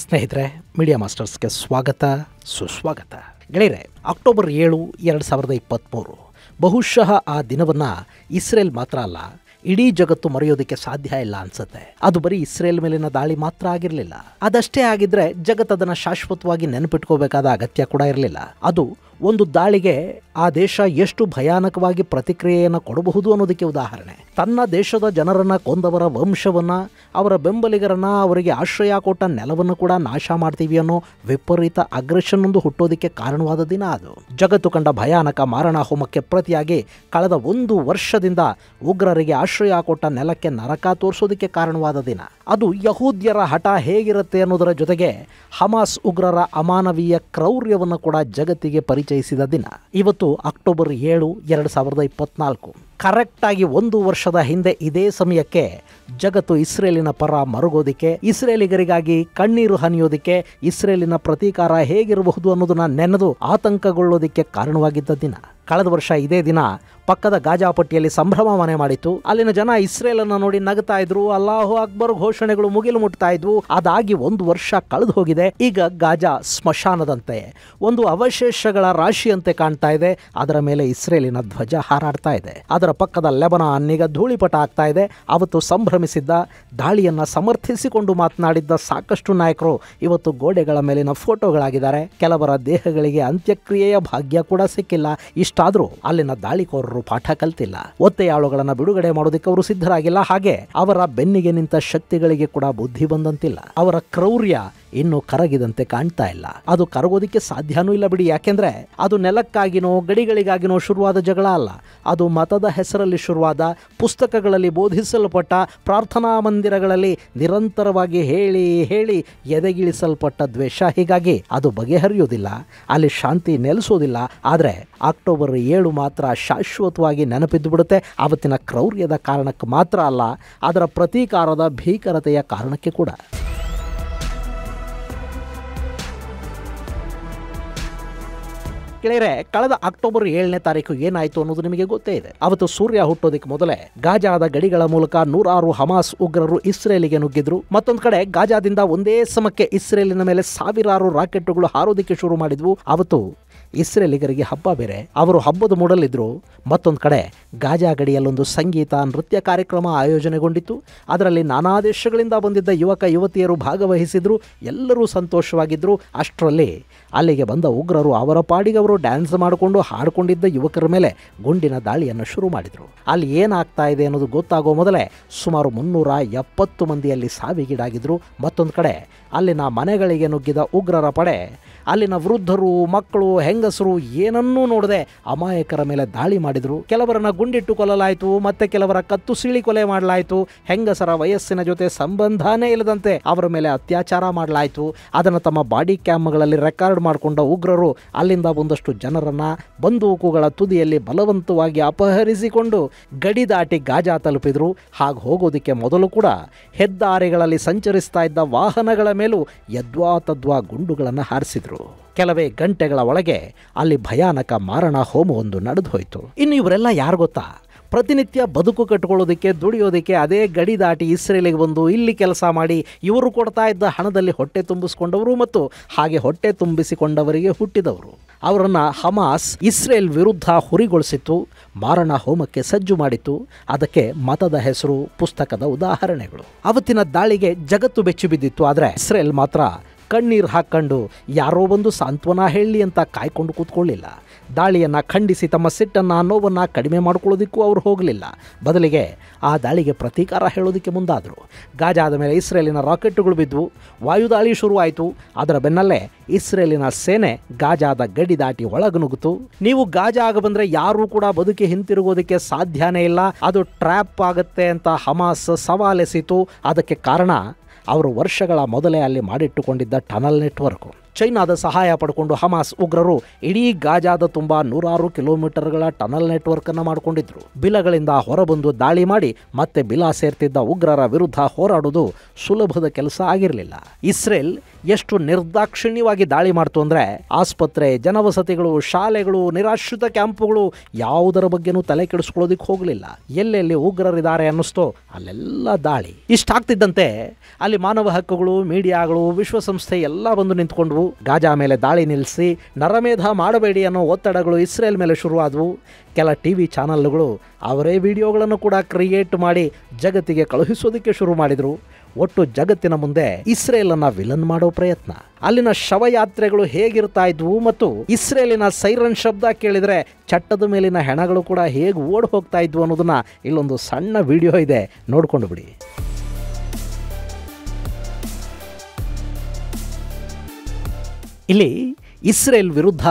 ಸ್ನೇಹಿತರೆ, ಮೀಡಿಯಾ ಮಾಸ್ಟರ್ಸ್ಗೆ ಸ್ವಾಗತ ಸುಸ್ವಾಗತ. ಗೆಳೆಯರೆ, ಅಕ್ಟೋಬರ್ 7, 2023 ಬಹುಶಃ ಆ ದಿನವನ್ನು ಇಸ್ರೇಲ್ ಮಾತ್ರ ಅಲ್ಲ, ಇಡೀ ಜಗತ್ತು ಮರೆಯೋದಕ್ಕೆ ಸಾಧ್ಯ ಇಲ್ಲ ಅನ್ಸುತ್ತೆ. ಅದು ಬರೀ ಇಸ್ರೇಲ್ ಮೇಲಿನ ದಾಳಿ ಮಾತ್ರ ಆಗಿರಲಿಲ್ಲ. ಅದಷ್ಟೇ ಆಗಿದ್ರೆ ಜಗತ್ತದನ್ನು ಶಾಶ್ವತವಾಗಿ ನೆನಪಿಟ್ಕೋಬೇಕಾದ ಅಗತ್ಯ ಕೂಡ ಇರಲಿಲ್ಲ. ಅದು ಒಂದು ದಾಳಿಗೆ ಆ ದೇಶ ಎಷ್ಟು ಭಯಾನಕವಾಗಿ ಪ್ರತಿಕ್ರಿಯೆಯನ್ನು ಕೊಡಬಹುದು ಅನ್ನೋದಕ್ಕೆ ಉದಾಹರಣೆ. ತನ್ನ ದೇಶದ ಜನರನ್ನ ಕೊಂದವರ ವಂಶವನ್ನ, ಅವರ ಬೆಂಬಲಿಗರನ್ನ, ಅವರಿಗೆ ಆಶ್ರಯ ಕೊಟ್ಟ ನೆಲವನ್ನು ಕೂಡ ನಾಶ ಮಾಡ್ತೀವಿ ಅನ್ನೋ ವಿಪರೀತ ಅಗ್ರೆಷನ್ ಒಂದು ಹುಟ್ಟೋದಕ್ಕೆ ಕಾರಣವಾದ ದಿನ ಅದು. ಜಗತ್ತು ಕಂಡ ಭಯಾನಕ ಮಾರಣ ಹೋಮಕ್ಕೆ ಪ್ರತಿಯಾಗಿ ಕಳೆದ 1 ವರ್ಷದಿಂದ ಉಗ್ರರಿಗೆ ಆಶ್ರಯ ಕೊಟ್ಟ ನೆಲಕ್ಕೆ ನರಕ ತೋರಿಸೋದಕ್ಕೆ ಕಾರಣವಾದ ದಿನ ಅದು. ಯಹೂದ್ಯರ ಹಠ ಹೇಗಿರುತ್ತೆ ಅನ್ನೋದರ ಜೊತೆಗೆ ಹಮಾಸ್ ಉಗ್ರರ ಅಮಾನವೀಯ ಕ್ರೌರ್ಯವನ್ನು ಕೂಡ ಜಗತ್ತಿಗೆ ಪರಿಚಯಿಸಿದ ದಿನ ಇವತ್ತು. ಅಕ್ಟೋಬರ್ 7, 2024 ಕರೆಕ್ಟಾಗಿ 1 ವರ್ಷದ ಹಿಂದೆ ಇದೇ ಸಮಯಕ್ಕೆ ಜಗತ್ತು ಇಸ್ರೇಲಿನ ಪರ ಮರುಗೋದಿಕ್ಕೆ, ಇಸ್ರೇಲಿಗರಿಗಾಗಿ ಕಣ್ಣೀರು ಹನಿಯೋದಿಕ್ಕೆ, ಇಸ್ರೇಲಿನ ಪ್ರತೀಕಾರ ಹೇಗಿರಬಹುದು ಅನ್ನೋದನ್ನ ನೆನೆದು ಆತಂಕಗೊಳ್ಳೋದಿಕ್ಕೆ ಕಾರಣವಾಗಿದ್ದ ದಿನ. ಕಳೆದ ವರ್ಷ ಇದೇ ದಿನ ಪಕ್ಕದ ಗಾಜಾ ಪಟ್ಟಿಯಲ್ಲಿ ಸಂಭ್ರಮ ಮನೆ ಮಾಡಿತ್ತು. ಅಲ್ಲಿನ ಜನ ಇಸ್ರೇಲನ್ನು ನೋಡಿ ನಗ್ತಾ ಇದ್ರು, ಅಲ್ಲಾಹು ಅಕ್ಬರ್ ಘೋಷಣೆಗಳು ಮುಗಿಲು ಮುಟ್ತಾ ಇದ್ವು. ಅದಾಗಿ 1 ವರ್ಷ ಕಳೆದು ಹೋಗಿದೆ. ಈಗ ಗಾಜಾ ಸ್ಮಶಾನದಂತೆ, ಒಂದು ಅವಶೇಷಗಳ ರಾಶಿಯಂತೆ ಕಾಣ್ತಾ ಇದೆ. ಅದರ ಮೇಲೆ ಇಸ್ರೇಲಿನ ಧ್ವಜ ಹಾರಾಡ್ತಾ ಇದೆ. ಅದರ ಪಕ್ಕದ ಲೆಬನಾನ್ ಈಗ ಧೂಳಿಪಟ ಆಗ್ತಾ ಇದೆ. ಅವತ್ತು ಸಂಭ್ರಮಿಸಿದ್ದ, ದಾಳಿಯನ್ನ ಸಮರ್ಥಿಸಿಕೊಂಡು ಮಾತನಾಡಿದ್ದ ಸಾಕಷ್ಟು ನಾಯಕರು ಇವತ್ತು ಗೋಡೆಗಳ ಮೇಲಿನ ಫೋಟೋಗಳಾಗಿದ್ದಾರೆ. ಕೆಲವರ ದೇಹಗಳಿಗೆ ಅಂತ್ಯಕ್ರಿಯೆಯ ಭಾಗ್ಯ ಕೂಡ ಸಿಕ್ಕಿಲ್ಲ. ಇಷ್ಟಾದ್ರೂ ಅಲ್ಲಿನ ದಾಳಿಕೋರರು ಪಾಠ ಕಲ್ತಿಲ್ಲ. ಒತ್ತೆಯಾಳುಗಳನ್ನ ಬಿಡುಗಡೆ ಮಾಡೋದಕ್ಕೆ ಅವರು ಸಿದ್ಧರಾಗಿಲ್ಲ. ಹಾಗೆ ಅವರ ಬೆನ್ನಿಗೆ ನಿಂತ ಶಕ್ತಿಗಳಿಗೆ ಕೂಡ ಬುದ್ಧಿ ಬಂದಂತಿಲ್ಲ. ಅವರ ಕ್ರೌರ್ಯ ಇನ್ನು ಕರಗಿದಂತೆ ಕಾಣ್ತಾ ಇಲ್ಲ. ಅದು ಕರಗೋದಿಕ್ಕೆ ಸಾಧ್ಯನೂ ಇಲ್ಲ ಬಿಡಿ. ಯಾಕೆಂದ್ರೆ ಅದು ನೆಲಕ್ಕಾಗಿನೋ ಗಡಿಗಳಿಗಾಗಿನೋ ಶುರುವಾದ ಜಗಳ ಅಲ್ಲ. ಅದು ಮತದ ಹೆಸರಲ್ಲಿ ಶುರುವಾದ, ಪುಸ್ತಕಗಳಲ್ಲಿ ಬೋಧಿಸಲ್ಪಟ್ಟ, ಪ್ರಾರ್ಥನಾ ಮಂದಿರಗಳಲ್ಲಿ ನಿರಂತರವಾಗಿ ಹೇಳಿ ಹೇಳಿ ಎದೆಗಿಳಿಸಲ್ಪಟ್ಟ ದ್ವೇಷ. ಹೀಗಾಗಿ ಅದು ಬಗೆಹರಿಯೋದಿಲ್ಲ, ಅಲ್ಲಿ ಶಾಂತಿ ನೆಲೆಸೋದಿಲ್ಲ. ಆದರೆ ಅಕ್ಟೋಬರ್ 7 ಮಾತ್ರ ಶಾಶ್ವತವಾಗಿ ನೆನಪಿದ್ದು ಬಿಡುತ್ತೆ. ಆವತ್ತಿನ ಕ್ರೌರ್ಯದ ಕಾರಣಕ್ಕೆ ಮಾತ್ರ ಅಲ್ಲ, ಅದರ ಪ್ರತೀಕಾರದ ಭೀಕರತೆಯ ಕಾರಣಕ್ಕೆ ಕೂಡ. ಗೆಳೆಯರೆ, ಕಳೆದ ಅಕ್ಟೋಬರ್ 7ನೇ ತಾರೀಕು ಏನಾಯಿತು ಅನ್ನೋದು ನಿಮಗೆ ಗೊತ್ತೇ ಇದೆ. ಅವತ್ತು ಸೂರ್ಯ ಹುಟ್ಟೋದಕ್ಕೆ ಮೊದಲೇ ಗಾಜಾದ ಗಡಿಗಳ ಮೂಲಕ 106 ಹಮಾಸ್ ಉಗ್ರರು ಇಸ್ರೇಲಿಗೆ ನುಗ್ಗಿದ್ರು. ಮತ್ತೊಂದು ಕಡೆ ಗಾಜಾದಿಂದ ಒಂದೇ ಸಮಕ್ಕೆ ಇಸ್ರೇಲಿನ ಮೇಲೆ ಸಾವಿರಾರು ರಾಕೆಟ್ಗಳು ಹಾರೋದಕ್ಕೆ ಶುರು ಮಾಡಿದ್ವು. ಅವತ್ತು ಇಸ್ರೇಲಿಗರಿಗೆ ಹಬ್ಬ ಬೇರೆ, ಅವರು ಹಬ್ಬದ ಮೂಡಲಿದ್ರು. ಮತ್ತೊಂದು ಕಡೆ ಗಾಜಾ ಗಡಿಯಲ್ಲೊಂದು ಸಂಗೀತ ನೃತ್ಯ ಕಾರ್ಯಕ್ರಮ ಆಯೋಜನೆಗೊಂಡಿತ್ತು. ಅದರಲ್ಲಿ ನಾನಾ ದೇಶಗಳಿಂದ ಬಂದಿದ್ದ ಯುವಕ ಯುವತಿಯರು ಭಾಗವಹಿಸಿದ್ರು. ಎಲ್ಲರೂ ಸಂತೋಷವಾಗಿದ್ರು. ಅಷ್ಟರಲ್ಲಿ ಅಲ್ಲಿಗೆ ಬಂದ ಉಗ್ರರು ಅವರ ಪಾಡಿಗೆ ಅವರು ಡ್ಯಾನ್ಸ್ ಮಾಡಿಕೊಂಡು ಹಾಡಿಕೊಂಡಿದ್ದ ಯುವಕರ ಮೇಲೆ ಗುಂಡಿನ ದಾಳಿಯನ್ನು ಶುರು ಮಾಡಿದರು. ಅಲ್ಲಿ ಏನಾಗ್ತಾ ಇದೆ ಅನ್ನೋದು ಗೊತ್ತಾಗೋ ಮೊದಲೇ ಸುಮಾರು 370 ಮಂದಿಯಲ್ಲಿ ಸಾವಿಗೀಡಾಗಿದ್ರು. ಮತ್ತೊಂದು ಕಡೆ ಅಲ್ಲಿನ ಮನೆಗಳಿಗೆ ನುಗ್ಗಿದ ಉಗ್ರರ ಪಡೆ ಅಲ್ಲಿನ ವೃದ್ಧರು, ಮಕ್ಕಳು, ಹೆಂಗಸರು ಏನನ್ನೂ ನೋಡದೆ ಅಮಾಯಕರ ಮೇಲೆ ದಾಳಿ ಮಾಡಿದರು. ಕೆಲವರನ್ನ ಗುಂಡಿಟ್ಟು ಕೊಲ್ಲಲಾಯಿತು, ಮತ್ತೆ ಕೆಲವರ ಕತ್ತು ಸೀಳಿ ಕೊಲೆ ಮಾಡಲಾಯಿತು. ಹೆಂಗಸರ ವಯಸ್ಸಿನ ಜೊತೆ ಸಂಬಂಧನೇ ಇಲ್ಲದಂತೆ ಅವರ ಮೇಲೆ ಅತ್ಯಾಚಾರ ಮಾಡಲಾಯಿತು. ಅದನ್ನು ತಮ್ಮ ಬಾಡಿ ಕ್ಯಾಮ್ಗಳಲ್ಲಿ ರೆಕಾರ್ಡ್ ಮಾಡಿಕೊಂಡ ಉಗ್ರರು ಅಲ್ಲಿಂದ ಒಂದಷ್ಟು ಜನರನ್ನ ಬಂದೂಕುಗಳ ತುದಿಯಲ್ಲಿ ಬಲವಂತವಾಗಿ ಅಪಹರಿಸಿಕೊಂಡು ಗಡಿ ದಾಟಿ ಗಾಜಾ ತಲುಪಿದ್ರು. ಹಾಗೆ ಹೋಗೋದಕ್ಕೆ ಮೊದಲು ಕೂಡ ಹೆದ್ದಾರಿಗಳಲ್ಲಿ ಸಂಚರಿಸ್ತಾ ಇದ್ದ ವಾಹನಗಳ ಮೇಲೂ ಯದ್ವಾತದ್ವಾ ಗುಂಡುಗಳನ್ನು ಹಾರಿಸಿದ್ರು. ಕೆಲವೇ ಗಂಟೆಗಳ ಒಳಗೆ ಅಲ್ಲಿ ಭಯಾನಕ ಮಾರಣ ಹೋಮವೊಂದು ನಡೆದು ಹೋಯಿತು. ಇನ್ನು ಇವರೆಲ್ಲ ಯಾರು ಗೊತ್ತಾ? ಪ್ರತಿನಿತ್ಯ ಬದುಕು ಕಟ್ಕೊಳ್ಳೋದಕ್ಕೆ, ದುಡಿಯೋದಕ್ಕೆ ಅದೇ ಗಡಿ ದಾಟಿ ಇಸ್ರೇಲಿಗೆ ಬಂದು ಇಲ್ಲಿ ಕೆಲಸ ಮಾಡಿ ಇವರು ಕೊಡ್ತಾ ಇದ್ದ ಹಣದಲ್ಲಿ ಹೊಟ್ಟೆ ತುಂಬಿಸಿಕೊಂಡವರು ಮತ್ತು ಹಾಗೆ ಹೊಟ್ಟೆ ತುಂಬಿಸಿಕೊಂಡವರಿಗೆ ಹುಟ್ಟಿದವರು. ಅವರನ್ನು ಹಮಾಸ್ ಇಸ್ರೇಲ್ ವಿರುದ್ಧ ಹುರಿಗೊಳಿಸಿತ್ತು, ಮಾರಣ ಹೋಮಕ್ಕೆ ಸಜ್ಜು ಮಾಡಿತ್ತು. ಅದಕ್ಕೆ ಮತದ ಹೆಸರು, ಪುಸ್ತಕದ ಉದಾಹರಣೆಗಳು. ಅವತ್ತಿನ ದಾಳಿಗೆ ಜಗತ್ತು ಬೆಚ್ಚಿ ಬಿದ್ದಿತ್ತು. ಆದರೆ ಇಸ್ರೇಲ್ ಮಾತ್ರ ಕಣ್ಣೀರು ಹಾಕ್ಕೊಂಡು ಯಾರೋ ಒಂದು ಸಾಂತ್ವನ ಹೇಳಿ ಅಂತ ಕಾಯ್ಕೊಂಡು ಕೂತ್ಕೊಳ್ಳಿಲ್ಲ. ದಾಳಿಯನ್ನು ಖಂಡಿಸಿ ತಮ್ಮ ಸಿಟ್ಟನ್ನು, ನೋವನ್ನು ಕಡಿಮೆ ಮಾಡ್ಕೊಳ್ಳೋದಕ್ಕೂ ಅವರು ಹೋಗಲಿಲ್ಲ. ಬದಲಿಗೆ ಆ ದಾಳಿಗೆ ಪ್ರತೀಕಾರ ಹೇಳೋದಕ್ಕೆ ಮುಂದಾದರು. ಗಾಜಾದ ಮೇಲೆ ಇಸ್ರೇಲಿನ ರಾಕೆಟ್ಗಳು ಬಿದ್ದವು. ವಾಯುದಾಳಿ ಶುರುವಾಯಿತು. ಅದರ ಬೆನ್ನಲ್ಲೇ ಇಸ್ರೇಲಿನ ಸೇನೆ ಗಾಜಾದ ಗಡಿ ದಾಟಿ ಒಳಗೆ ನುಗ್ಗಿತು. ನೀವು ಗಾಜಾಗ ಬಂದರೆ ಯಾರೂ ಕೂಡ ಬದುಕಿ ಹಿಂತಿರುಗೋದಕ್ಕೆ ಸಾಧ್ಯನೇ ಇಲ್ಲ, ಅದು ಟ್ರ್ಯಾಪ್ ಆಗುತ್ತೆ ಅಂತ ಹಮಾಸ್ ಸವಾಲೆಸಿತು. ಅದಕ್ಕೆ ಕಾರಣ ಅವರು ವರ್ಷಗಳ ಮೊದಲೇ ಅಲ್ಲಿ ಮಾಡಿಟ್ಟುಕೊಂಡಿದ್ದ ಟನಲ್ ನೆಟ್ವರ್ಕು. ಚೈನಾದ ಸಹಾಯ ಪಡ್ಕೊಂಡು ಹಮಾಸ್ ಉಗ್ರರು ಇಡೀ ಗಾಜಾದ ತುಂಬ 106 ಕಿಲೋಮೀಟರ್ಗಳ ಟನಲ್ ನೆಟ್ವರ್ಕನ್ನು ಮಾಡಿಕೊಂಡಿದ್ರು. ಬಿಲಗಳಿಂದ ಹೊರಬಂದು ದಾಳಿ ಮಾಡಿ ಮತ್ತೆ ಬಿಲ ಸೇರ್ತಿದ್ದ ಉಗ್ರರ ವಿರುದ್ಧ ಹೋರಾಡೋದು ಸುಲಭದ ಕೆಲಸ ಆಗಿರಲಿಲ್ಲ. ಇಸ್ರೇಲ್ ಎಷ್ಟು ನಿರ್ದಾಕ್ಷಿಣ್ಯವಾಗಿ ದಾಳಿ ಮಾಡ್ತು ಅಂದ್ರೆ ಆಸ್ಪತ್ರೆ, ಜನವಸತಿಗಳು, ಶಾಲೆಗಳು, ನಿರಾಶ್ರಿತ ಕ್ಯಾಂಪುಗಳು ಯಾವುದರ ಬಗ್ಗೆನೂ ತಲೆ ಕೆಡಿಸ್ಕೊಳ್ಳೋದಿಕ್ ಹೋಗ್ಲಿಲ್ಲ. ಎಲ್ಲೆಲ್ಲಿ ಉಗ್ರರಿದ್ದಾರೆ ಅನ್ನಿಸ್ತೋ ಅಲ್ಲೆಲ್ಲ ದಾಳಿ. ಇಷ್ಟಾಗ್ತಿದ್ದಂತೆ ಅಲ್ಲಿ ಮಾನವ ಹಕ್ಕುಗಳು, ಮೀಡಿಯಾಗಳು, ವಿಶ್ವಸಂಸ್ಥೆ ಎಲ್ಲ ಬಂದು ನಿಂತ್ಕೊಂಡ್ವು. ಗಾಜಾ ಮೇಲೆ ದಾಳಿ ನಿಲ್ಲಿಸಿ ನರಮೇಧ ಮಾಡಬೇಡಿ ಅನ್ನೋ ಒತ್ತಡಗಳು ಇಸ್ರೇಲ್ ಮೇಲೆ ಶುರುವಾದವು. ಕೆಲ ಟಿವಿ ಚಾನಲ್ಗಳು ಅವರೇ ವಿಡಿಯೋಗಳನ್ನು ಕೂಡ ಕ್ರಿಯೇಟ್ ಮಾಡಿ ಜಗತ್ತಿಗೆ ಕಳುಹಿಸೋದಕ್ಕೆ ಶುರು ಮಾಡಿದ್ರು. ಒಟ್ಟು ಜಗತ್ತಿನ ಮುಂದೆ ಇಸ್ರೇಲನ್ನ ವಿಲನ್ ಮಾಡೋ ಪ್ರಯತ್ನ. ಅಲ್ಲಿನ ಶವಯಾತ್ರೆಗಳು ಹೇಗಿರ್ತಾ ಇದ್ವು ಮತ್ತು ಇಸ್ರೇಲಿನ ಸೈರನ್ ಶಬ್ದ ಕೇಳಿದ್ರೆ ಚಟ್ಟದ ಮೇಲಿನ ಹೆಣಗಳು ಕೂಡ ಹೇಗೆ ಓಡ್ ಹೋಗ್ತಾ ಇದ್ವು ಅನ್ನೋದನ್ನ ಇಲ್ಲೊಂದು ಸಣ್ಣ ವಿಡಿಯೋ ಇದೆ, ನೋಡ್ಕೊಂಡು ಬಿಡಿ. ಇಲ್ಲಿ ಇಸ್ರೇಲ್ ವಿರುದ್ಧ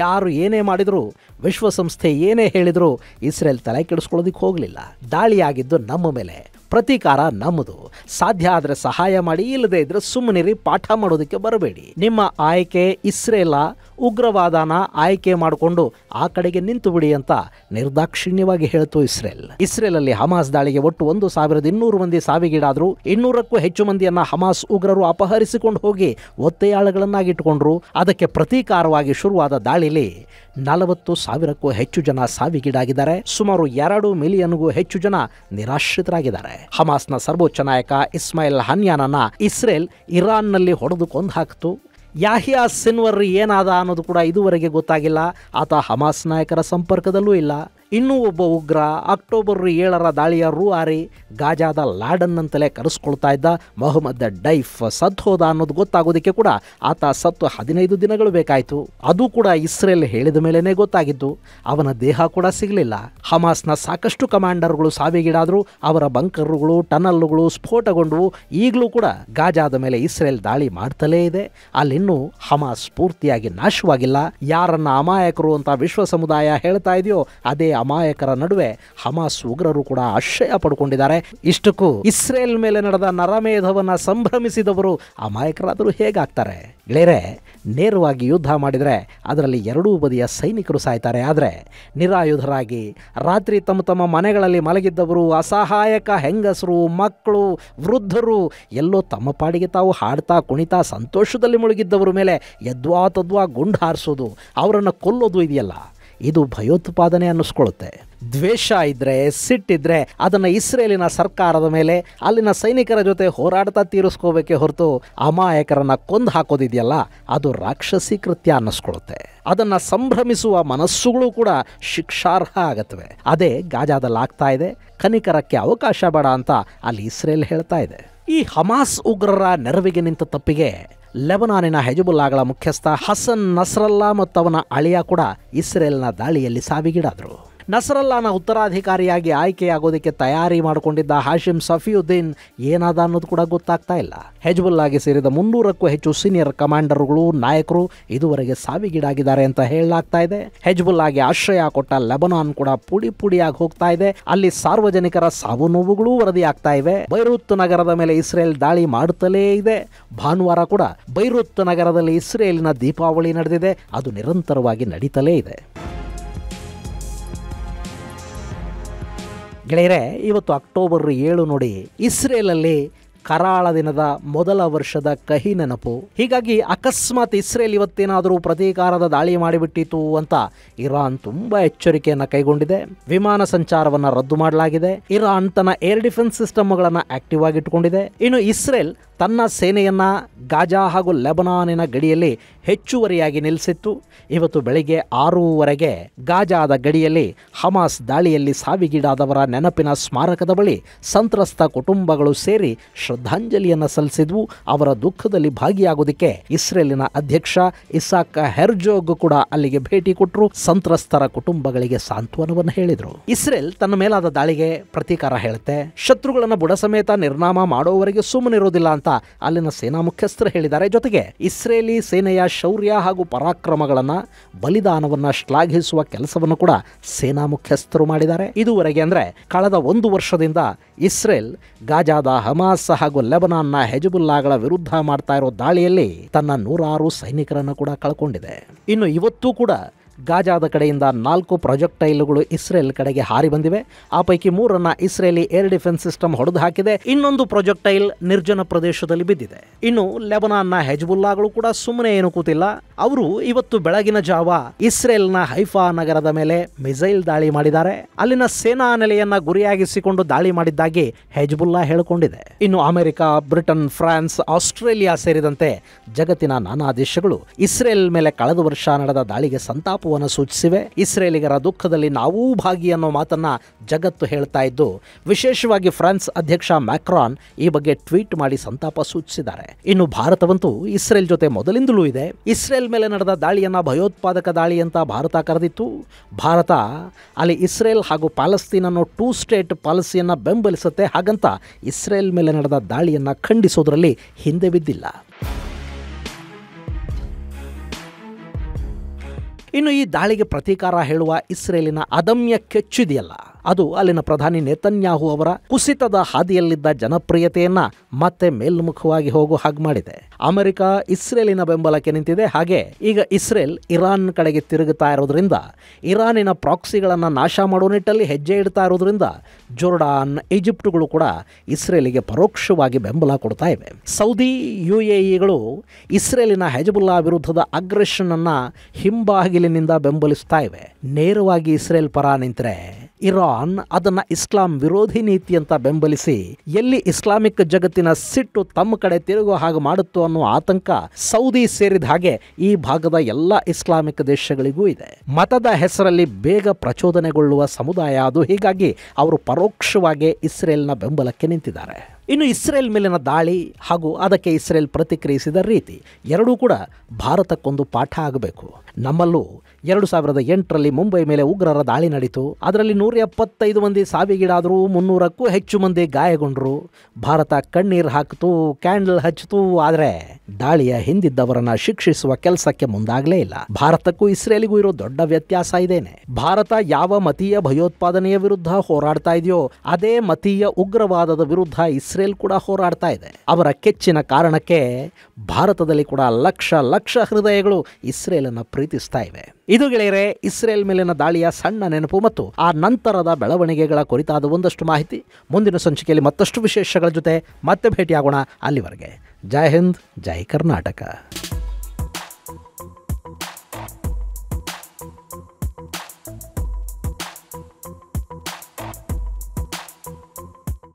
ಯಾರು ಏನೇ ಮಾಡಿದ್ರು, ವಿಶ್ವಸಂಸ್ಥೆ ಏನೇ ಹೇಳಿದ್ರು ಇಸ್ರೇಲ್ ತಲೆ ಕೆಡಿಸ್ಕೊಳ್ಳೋದಿಕ್ಕೆ ಹೋಗಲಿಲ್ಲ. ದಾಳಿಯಾಗಿದ್ದು ನಮ್ಮ ಮೇಲೆ, ಪ್ರತೀಕಾರ ನಮ್ಮದು. ಸಾಧ್ಯ ಆದರೆ ಸಹಾಯ ಮಾಡಿ, ಇಲ್ಲದೇ ಇದ್ರೆ ಸುಮ್ಮನಿರಿ, ಪಾಠ ಮಾಡೋದಕ್ಕೆ ಬರಬೇಡಿ. ನಿಮ್ಮ ಆಯ್ಕೆ ಇಸ್ರೇಲ, ಉಗ್ರವಾದನ ಆಯ್ಕೆ ಮಾಡಿಕೊಂಡು ಆ ಕಡೆಗೆ ನಿಂತು ಬಿಡಿ ಅಂತ ನಿರ್ದಾಕ್ಷಿಣ್ಯವಾಗಿ ಹೇಳ್ತು ಇಸ್ರೇಲ್. ಇಸ್ರೇಲಲ್ಲಿ ಹಮಾಸ್ ದಾಳಿಗೆ ಒಟ್ಟು 1200 ಮಂದಿ ಸಾವಿಗೀಡಾದ್ರು. 200ಕ್ಕೂ ಹೆಚ್ಚು ಮಂದಿಯನ್ನ ಹಮಾಸ್ ಉಗ್ರರು ಅಪಹರಿಸಿಕೊಂಡು ಹೋಗಿ ಒತ್ತೆಯಾಳುಗಳನ್ನಾಗಿಟ್ಟುಕೊಂಡ್ರು. ಅದಕ್ಕೆ ಪ್ರತೀಕಾರವಾಗಿ ಶುರುವಾದ ದಾಳಿಲಿ 40,000ಕ್ಕೂ ಹೆಚ್ಚು ಜನ ಸಾವಿಗೀಡಾಗಿದ್ದಾರೆ. ಸುಮಾರು 2 ಮಿಲಿಯನ್ಗೂ ಹೆಚ್ಚು ಜನ ನಿರಾಶ್ರಿತರಾಗಿದ್ದಾರೆ. ಹಮಾಸ್ನ ಸರ್ವೋಚ್ಚ ನಾಯಕ ಇಸ್ಮಾಯಿಲ್ ಹನಿಯಾನನ್ನ ಇಸ್ರೇಲ್ ಇರಾನ್ನಲ್ಲಿ ಹೊಡೆದು ಕೊಂದು ಹಾಕಿತು. ಯಾಹಿಯಾ ಸಿನ್ವರ್ ಏನಾದ ಅನ್ನೋದು ಕೂಡ ಇದುವರೆಗೆ ಗೊತ್ತಾಗಿಲ್ಲ. ಆತ ಹಮಾಸ್ ನಾಯಕರ ಸಂಪರ್ಕದಲ್ಲೂ ಇಲ್ಲ. ಇನ್ನೂ ಒಬ್ಬ ಉಗ್ರ ಅಕ್ಟೋಬರ್ 7ರ ದಾಳಿಯ ರೂವಾರಿ, ಗಾಜಾದ ಲಾಡನ್ ಅಂತಲೇ ಕರೆಸ್ಕೊಳ್ತಾ ಇದ್ದ ಮೊಹಮ್ಮದ್ ಡೈಫ್ ಸತ್ತು ಹೋದ ಅನ್ನೋದು ಗೊತ್ತಾಗೋದಕ್ಕೆ ಕೂಡ ಆತ ಸತ್ತು 15 ದಿನಗಳು ಬೇಕಾಯಿತು. ಅದು ಕೂಡ ಇಸ್ರೇಲ್ ಹೇಳಿದ ಮೇಲೇನೆ ಗೊತ್ತಾಗಿದ್ದು. ಅವನ ದೇಹ ಕೂಡ ಸಿಗಲಿಲ್ಲ. ಹಮಾಸ್ನ ಸಾಕಷ್ಟು ಕಮಾಂಡರ್ಗಳು ಸಾವಿಗೀಡಾದ್ರು. ಅವರ ಬಂಕರ್ಗಳು, ಟನಲ್ಗಳು ಸ್ಫೋಟಗೊಂಡವು. ಈಗಲೂ ಕೂಡ ಗಾಜಾದ ಮೇಲೆ ಇಸ್ರೇಲ್ ದಾಳಿ ಮಾಡ್ತಲೇ ಇದೆ. ಅಲ್ಲಿನ್ನೂ ಹಮಾಸ್ ಪೂರ್ತಿಯಾಗಿ ನಾಶವಾಗಿಲ್ಲ. ಯಾರನ್ನ ಅಮಾಯಕರು ಅಂತ ವಿಶ್ವ ಸಮುದಾಯ ಹೇಳ್ತಾ ಇದೆಯೋ ಅದೇ ಅಮಾಯಕರ ನಡುವೆ ಹಮಾಸ್ ಉಗ್ರರು ಕೂಡ ಆಶ್ರಯ ಪಡ್ಕೊಂಡಿದ್ದಾರೆ. ಇಷ್ಟಕ್ಕೂ ಇಸ್ರೇಲ್ ಮೇಲೆ ನಡೆದ ನರಮೇಧವನ್ನ ಸಂಭ್ರಮಿಸಿದವರು ಅಮಾಯಕರಾದರೂ ಹೇಗಾಗ್ತಾರೆ? ಗೆಳೆಯರೆ, ನೇರವಾಗಿ ಯುದ್ಧ ಮಾಡಿದರೆ ಅದರಲ್ಲಿ ಎರಡೂ ಬದಿಯ ಸೈನಿಕರು ಸಾಯ್ತಾರೆ. ಆದರೆ ನಿರಾಯುಧರಾಗಿ ರಾತ್ರಿ ತಮ್ಮ ಮನೆಗಳಲ್ಲಿ ಮಲಗಿದ್ದವರು, ಅಸಹಾಯಕ ಹೆಂಗಸರು, ಮಕ್ಕಳು, ವೃದ್ಧರು ಎಲ್ಲೋ ತಮ್ಮ ಪಾಡಿಗೆ ತಾವು ಹಾಡ್ತಾ ಕುಣಿತಾ ಸಂತೋಷದಲ್ಲಿ ಮುಳುಗಿದ್ದವರ ಮೇಲೆ ಯದ್ವಾ ತದ್ವಾ ಗುಂಡು ಹಾರಿಸೋದು, ಅವರನ್ನು ಕೊಲ್ಲೋದು ಇದೆಯಲ್ಲ, ಇದು ಭಯೋತ್ಪಾದನೆ ಅನ್ನಿಸ್ಕೊಳ್ಳುತ್ತೆ. ದ್ವೇಷ ಇದ್ರೆ, ಸಿಟ್ಟಿದ್ರೆ ಅದನ್ನು ಇಸ್ರೇಲಿನ ಸರ್ಕಾರದ ಮೇಲೆ, ಅಲ್ಲಿನ ಸೈನಿಕರ ಜೊತೆ ಹೋರಾಡ್ತಾ ತೀರಿಸ್ಕೋಬೇಕೆ ಹೊರತು ಅಮಾಯಕರನ್ನ ಕೊಂದು ಹಾಕೋದಿದೆಯಲ್ಲ, ಅದು ರಾಕ್ಷಸಿ ಕೃತ್ಯ ಅನ್ನಿಸ್ಕೊಳ್ಳುತ್ತೆ. ಅದನ್ನು ಸಂಭ್ರಮಿಸುವ ಮನಸ್ಸುಗಳು ಕೂಡ ಶಿಕ್ಷಾರ್ಹ ಆಗತ್ವೆ. ಅದೇ ಗಾಜಾದಲ್ಲಿ ಆಗ್ತಾ ಇದೆ. ಕನಿಕರಕ್ಕೆ ಅವಕಾಶ ಬೇಡ ಅಂತ ಅಲ್ಲಿ ಇಸ್ರೇಲ್ ಹೇಳ್ತಾ ಇದೆ. ಈ ಹಮಾಸ್ ಉಗ್ರರ ನೆರವಿಗೆ ನಿಂತ ತಪ್ಪಿಗೆ ಲೆಬನಾನಿನ ಹೆಜಬುಲ್ಲಾಗಳ ಮುಖ್ಯಸ್ಥ ಹಸನ್ ನಸ್ರಲ್ಲಾ ಮತ್ತು ಅವನ ಅಳಿಯ ಕೂಡ ಇಸ್ರೇಲ್ನ ದಾಳಿಯಲ್ಲಿ ಸಾವಿಗೀಡಾದರು. ನಸರಲ್ಲಾನ ಉತ್ತರಾಧಿಕಾರಿಯಾಗಿ ಆಯ್ಕೆಯಾಗೋದಕ್ಕೆ ತಯಾರಿ ಮಾಡಿಕೊಂಡಿದ್ದ ಹಾಶಿಮ್ ಸಫಿಯುದ್ದೀನ್ ಏನಾದ ಅನ್ನೋದು ಕೂಡ ಗೊತ್ತಾಗ್ತಾ ಇಲ್ಲ. ಹೆಜ್ಬುಲ್ಲಾಗೆ ಸೇರಿದ 300ಕ್ಕೂ ಹೆಚ್ಚು ಸೀನಿಯರ್ ಕಮಾಂಡರ್ಗಳು, ನಾಯಕರು ಇದುವರೆಗೆ ಸಾವಿಗೀಡಾಗಿದ್ದಾರೆ ಅಂತ ಹೇಳಲಾಗ್ತಾ ಇದೆ. ಹೆಜ್ಬುಲ್ಲಾಗೆ ಆಶ್ರಯ ಕೊಟ್ಟ ಲೆಬನಾನ್ ಕೂಡ ಪುಡಿ ಪುಡಿಯಾಗಿ ಹೋಗ್ತಾ ಇದೆ. ಅಲ್ಲಿ ಸಾರ್ವಜನಿಕರ ಸಾವು ನೋವುಗಳು ವರದಿಯಾಗ್ತಾ ಇವೆ. ಬೈರೂತ್ ನಗರದ ಮೇಲೆ ಇಸ್ರೇಲ್ ದಾಳಿ ಮಾಡುತ್ತಲೇ ಇದೆ. ಭಾನುವಾರ ಕೂಡ ಬೈರೂತ್ ನಗರದಲ್ಲಿ ಇಸ್ರೇಲಿನ ದೀಪಾವಳಿ ನಡೆದಿದೆ. ಅದು ನಿರಂತರವಾಗಿ ನಡೀತಲೇ ಇದೆ. ಗೆಳೆಯರೆ, ಇವತ್ತು ಅಕ್ಟೋಬರ್ 7 ನೋಡಿ. ಇಸ್ರೇಲಲ್ಲಿ ಕರಾಳ ದಿನದ ಮೊದಲ ವರ್ಷದ ಕಹಿ ನೆನಪು. ಹೀಗಾಗಿ ಅಕಸ್ಮಾತ್ ಇಸ್ರೇಲ್ ಇವತ್ತೇನಾದರೂ ಪ್ರತೀಕಾರದ ದಾಳಿ ಮಾಡಿಬಿಟ್ಟಿತು ಅಂತ ಇರಾನ್ ತುಂಬಾ ಎಚ್ಚರಿಕೆಯನ್ನು ಕೈಗೊಂಡಿದೆ. ವಿಮಾನ ಸಂಚಾರವನ್ನು ರದ್ದು ಮಾಡಲಾಗಿದೆ. ಇರಾನ್ ತನ್ನ ಏರ್ ಡಿಫೆನ್ಸ್ ಸಿಸ್ಟಮ್ಗಳನ್ನು ಆಕ್ಟಿವ್ ಆಗಿ ಇಟ್ಟುಕೊಂಡಿದೆ. ಇನ್ನು ಇಸ್ರೇಲ್ ತನ್ನ ಸೇನೆಯನ್ನ ಗಾಜಾ ಹಾಗೂ ಲೆಬನಾನಿನ ಗಡಿಯಲ್ಲಿ ಹೆಚ್ಚುವರಿಯಾಗಿ ನಿಲ್ಲಿಸಿತ್ತು. ಇವತ್ತು ಬೆಳಿಗ್ಗೆ 6:15 ಗಾಜಾದ ಗಡಿಯಲ್ಲಿ ಹಮಾಸ್ ದಾಳಿಯಲ್ಲಿ ಸಾವಿಗೀಡಾದವರ ನೆನಪಿನ ಸ್ಮಾರಕದ ಬಳಿ ಸಂತ್ರಸ್ತ ಕುಟುಂಬಗಳು ಸೇರಿ ಶ್ರದ್ಧಾಂಜಲಿಯನ್ನು ಸಲ್ಲಿಸಿದ್ವು. ಅವರ ದುಃಖದಲ್ಲಿ ಭಾಗಿಯಾಗೋದಕ್ಕೆ ಇಸ್ರೇಲಿನ ಅಧ್ಯಕ್ಷ ಇಸಾಕ್ ಹೆರ್ಜೋಗ್ ಕೂಡ ಅಲ್ಲಿಗೆ ಭೇಟಿ ಕೊಟ್ಟರು. ಸಂತ್ರಸ್ತರ ಕುಟುಂಬಗಳಿಗೆ ಸಾಂತ್ವನವನ್ನು ಹೇಳಿದರು. ಇಸ್ರೇಲ್ ತನ್ನ ಮೇಲಾದ ದಾಳಿಗೆ ಪ್ರತೀಕಾರ ಹೇಳುತ್ತೆ. ಶತ್ರುಗಳನ್ನು ಬುಡ ಸಮೇತ ನಿರ್ನಾಮ ಮಾಡೋವರೆಗೆ ಸುಮ್ಮನಿರೋದಿಲ್ಲ ಅಂತ ಅಲ್ಲಿನ ಸೇನಾ ಮುಖ್ಯಸ್ಥರು ಹೇಳಿದ್ದಾರೆ. ಜೊತೆಗೆ ಇಸ್ರೇಲಿ ಸೇನೆಯ ಶೌರ್ಯ ಹಾಗೂ ಪರಾಕ್ರಮಗಳನ್ನ, ಬಲಿದಾನವನ್ನ ಶ್ಲಾಘಿಸುವ ಕೆಲಸವನ್ನು ಕೂಡ ಸೇನಾ ಮುಖ್ಯಸ್ಥರು ಮಾಡಿದ್ದಾರೆ. ಇದುವರೆಗೆ ಅಂದ್ರೆ ಕಳೆದ 1 ವರ್ಷದಿಂದ ಇಸ್ರೇಲ್ ಗಾಜಾದ ಹಮಾಸ್ ಹಾಗೂ ಲೆಬನಾನ್ನ ಹೆಜ್ಬುಲ್ಲಾಗಳ ವಿರುದ್ಧ ಮಾಡ್ತಾ ಇರೋ ದಾಳಿಯಲ್ಲಿ ತನ್ನ 106 ಸೈನಿಕರನ್ನು ಕೂಡ ಕಳ್ಕೊಂಡಿದೆ. ಇನ್ನು ಇವತ್ತೂ ಕೂಡ ಗಾಜಾದ ಕಡೆಯಿಂದ 4 ಪ್ರೊಜೆಕ್ಟೈಲ್ಗಳು ಇಸ್ರೇಲ್ ಕಡೆಗೆ ಹಾರಿ ಬಂದಿವೆ. ಆ ಪೈಕಿ 3 ಇಸ್ರೇಲಿ ಏರ್ ಡಿಫೆನ್ಸ್ ಸಿಸ್ಟಮ್ ಹೊಡೆದು ಹಾಕಿದೆ. ಇನ್ನೊಂದು ಪ್ರೊಜೆಕ್ಟೈಲ್ ನಿರ್ಜನ ಪ್ರದೇಶದಲ್ಲಿ ಬಿದ್ದಿದೆ. ಇನ್ನು ಲೆಬನಾನ್ನ ಹೆಜ್ಬುಲ್ಲಾಗಳು ಕೂಡ ಸುಮ್ಮನೆ ಏನು ಕೂತಿಲ್ಲ. ಅವರು ಇವತ್ತು ಬೆಳಗಿನ ಜಾವ ಇಸ್ರೇಲ್ನ ಹೈಫಾ ನಗರದ ಮೇಲೆ ಮಿಸೈಲ್ ದಾಳಿ ಮಾಡಿದ್ದಾರೆ. ಅಲ್ಲಿನ ಸೇನಾ ನೆಲೆಯನ್ನ ಗುರಿಯಾಗಿಸಿಕೊಂಡು ದಾಳಿ ಮಾಡಿದ್ದಾಗಿ ಹೆಜ್ಬುಲ್ಲಾ ಹೇಳಿಕೊಂಡಿದೆ. ಇನ್ನು ಅಮೆರಿಕ, ಬ್ರಿಟನ್, ಫ್ರಾನ್ಸ್, ಆಸ್ಟ್ರೇಲಿಯಾ ಸೇರಿದಂತೆ ಜಗತ್ತಿನ ನಾನಾ ದೇಶಗಳು ಇಸ್ರೇಲ್ ಮೇಲೆ ಕಳೆದ ವರ್ಷ ನಡೆದ ದಾಳಿಗೆ ಸಂತಾಪವನ್ನು ಸೂಚಿಸಿವೆ. ಇಸ್ರೇಲಿಗರ ದುಃಖದಲ್ಲಿ ನಾವೂ ಭಾಗಿ ಅನ್ನೋ ಮಾತನ್ನ ಜಗತ್ತು ಹೇಳ್ತಾ ಇದ್ದು, ವಿಶೇಷವಾಗಿ ಫ್ರಾನ್ಸ್ ಅಧ್ಯಕ್ಷ ಮ್ಯಾಕ್ರಾನ್ ಈ ಬಗ್ಗೆ ಟ್ವೀಟ್ ಮಾಡಿ ಸಂತಾಪ ಸೂಚಿಸಿದ್ದಾರೆ. ಇನ್ನು ಭಾರತವಂತೂ ಇಸ್ರೇಲ್ ಜೊತೆ ಮೊದಲಿಂದಲೂ ಇದೆ. ಇಸ್ರೇಲ್ ಮೇಲೆ ನಡೆದ ದಾಳಿಯನ್ನ ಭಯೋತ್ಪಾದಕ ದಾಳಿ ಅಂತ ಭಾರತ ಕರೆದಿತ್ತು. ಭಾರತ ಅಲ್ಲಿ ಇಸ್ರೇಲ್ ಹಾಗೂ ಪ್ಯಾಲೆಸ್ತೈನ್ ಅನ್ನೋ 2 ಸ್ಟೇಟ್ ಪಾಲಿಸಿಯನ್ನ ಬೆಂಬಲಿಸುತ್ತೆ. ಹಾಗಂತ ಇಸ್ರೇಲ್ ಮೇಲೆ ನಡೆದ ದಾಳಿಯನ್ನ ಖಂಡಿಸೋದ್ರಲ್ಲಿ ಹಿಂದೆ ಬಿದ್ದಿಲ್ಲ. ಇನ್ನು ಈ ದಾಳಿಗೆ ಪ್ರತೀಕಾರ ಹೇಳುವ ಇಸ್ರೇಲಿನ ಅದಮ್ಯ ಕೆಚ್ಚಿದೆಯಲ್ಲ, ಅದು ಅಲ್ಲಿನ ಪ್ರಧಾನಿ ನೇತನ್ಯಾಹು ಅವರ ಕುಸಿತದ ಹಾದಿಯಲ್ಲಿದ್ದ ಜನಪ್ರಿಯತೆಯನ್ನ ಮತ್ತೆ ಮೇಲ್ಮುಖವಾಗಿ ಹೋಗೋ ಹಾಗೆ ಮಾಡಿದೆ. ಅಮೆರಿಕ ಇಸ್ರೇಲಿನ ಬೆಂಬಲಕ್ಕೆ ನಿಂತಿದೆ. ಹಾಗೆ ಈಗ ಇಸ್ರೇಲ್ ಇರಾನ್ ಕಡೆಗೆ ತಿರುಗುತ್ತಾ ಇರೋದ್ರಿಂದ, ಇರಾನಿನ ಪ್ರಾಕ್ಸಿಗಳನ್ನು ನಾಶ ಮಾಡೋ ನಿಟ್ಟಲ್ಲಿ ಹೆಜ್ಜೆ ಇಡ್ತಾ ಇರೋದ್ರಿಂದ ಜೋರ್ಡಾನ್, ಈಜಿಪ್ಟ್ಗಳು ಕೂಡ ಇಸ್ರೇಲಿಗೆ ಪರೋಕ್ಷವಾಗಿ ಬೆಂಬಲ ಕೊಡ್ತಾ ಇವೆ. ಸೌದಿ, UAEಗಳು ಇಸ್ರೇಲಿನ ಹೆಜ್ಬುಲ್ಲಾ ವಿರುದ್ಧದ ಅಗ್ರೆಷನ್ ಅನ್ನ ಹಿಂಬಾಗಿಲಿನಿಂದ ಬೆಂಬಲಿಸ್ತಾ ಇವೆ. ನೇರವಾಗಿ ಇಸ್ರೇಲ್ ಪರ ನಿಂತರೆ ಇರಾನ್ ಅದನ್ನ ಇಸ್ಲಾಂ ವಿರೋಧಿ ನೀತಿ ಅಂತ ಬೆಂಬಲಿಸಿ ಎಲ್ಲಿ ಇಸ್ಲಾಮಿಕ್ ಜಗತ್ತಿನ ಸಿಟ್ಟು ತಮ್ಮ ಕಡೆ ತಿರುಗೋ ಹಾಗೆ ಮಾಡುತ್ತೋ ಅನ್ನೋ ಆತಂಕ ಸೌದಿ ಸೇರಿದ ಹಾಗೆ ಈ ಭಾಗದ ಎಲ್ಲ ಇಸ್ಲಾಮಿಕ್ ದೇಶಗಳಿಗೂ ಇದೆ. ಮತದ ಹೆಸರಲ್ಲಿ ಬೇಗ ಪ್ರಚೋದನೆಗೊಳ್ಳುವ ಸಮುದಾಯ ಅದು. ಹೀಗಾಗಿ ಅವರು ಪರೋಕ್ಷವಾಗಿ ಇಸ್ರೇಲ್ನ ಬೆಂಬಲಕ್ಕೆ ನಿಂತಿದ್ದಾರೆ. ಇನ್ನು ಇಸ್ರೇಲ್ ಮೇಲಿನ ದಾಳಿ ಹಾಗೂ ಅದಕ್ಕೆ ಇಸ್ರೇಲ್ ಪ್ರತಿಕ್ರಿಯಿಸಿದ ರೀತಿ ಎರಡೂ ಕೂಡ ಭಾರತಕ್ಕೊಂದು ಪಾಠ ಆಗಬೇಕು. ನಮ್ಮಲ್ಲೂ 2008ರಲ್ಲಿ ಮುಂಬೈ ಮೇಲೆ ಉಗ್ರರ ದಾಳಿ ನಡೀತು. ಅದರಲ್ಲಿ 175 ಮಂದಿ ಸಾವಿಗೀಡಾದರೂ, 300ಕ್ಕೂ ಹೆಚ್ಚು ಮಂದಿ ಗಾಯಗೊಂಡರು. ಭಾರತ ಕಣ್ಣೀರು ಹಾಕಿತು, ಕ್ಯಾಂಡಲ್ ಹಚ್ಚಿತು. ಆದರೆ ದಾಳಿಯ ಹಿಂದಿದ್ದವರನ್ನ ಶಿಕ್ಷಿಸುವ ಕೆಲಸಕ್ಕೆ ಮುಂದಾಗಲೇ ಇಲ್ಲ. ಭಾರತಕ್ಕೂ ಇಸ್ರೇಲಿಗೂ ಇರೋ ದೊಡ್ಡ ವ್ಯತ್ಯಾಸ ಇದೇನೆ. ಭಾರತ ಯಾವ ಮತೀಯ ಭಯೋತ್ಪಾದನೆಯ ವಿರುದ್ಧ ಹೋರಾಡ್ತಾ ಇದೆಯೋ ಅದೇ ಮತೀಯ ಉಗ್ರವಾದದ ವಿರುದ್ಧ ಇಸ್ರೇಲ್ ಕೂಡ ಹೋರಾಡ್ತಾ ಇದೆ. ಅವರ ಕೆಚ್ಚಿನ ಕಾರಣಕ್ಕೆ ಭಾರತದಲ್ಲಿ ಕೂಡ ಲಕ್ಷ ಲಕ್ಷ ಹೃದಯಗಳು ಇಸ್ರೇಲನ್ನು ಪ್ರೀತಿಸ್ತಾ ಇವೆ. ಇದು ಗೆಳೆಯರೆ, ಇಸ್ರೇಲ್ ಮೇಲಿನ ದಾಳಿಯ ಸಣ್ಣ ನೆನಪು ಮತ್ತು ಆ ನಂತರದ ಬೆಳವಣಿಗೆಗಳ ಕುರಿತಾದ ಒಂದಷ್ಟು ಮಾಹಿತಿ. ಮುಂದಿನ ಸಂಚಿಕೆಯಲ್ಲಿ ಮತ್ತಷ್ಟು ವಿಶೇಷಗಳ ಜೊತೆ ಮತ್ತೆ ಭೇಟಿಯಾಗೋಣ. ಅಲ್ಲಿವರೆಗೆ ಜೈ ಹಿಂದ್, ಜೈ ಕರ್ನಾಟಕ.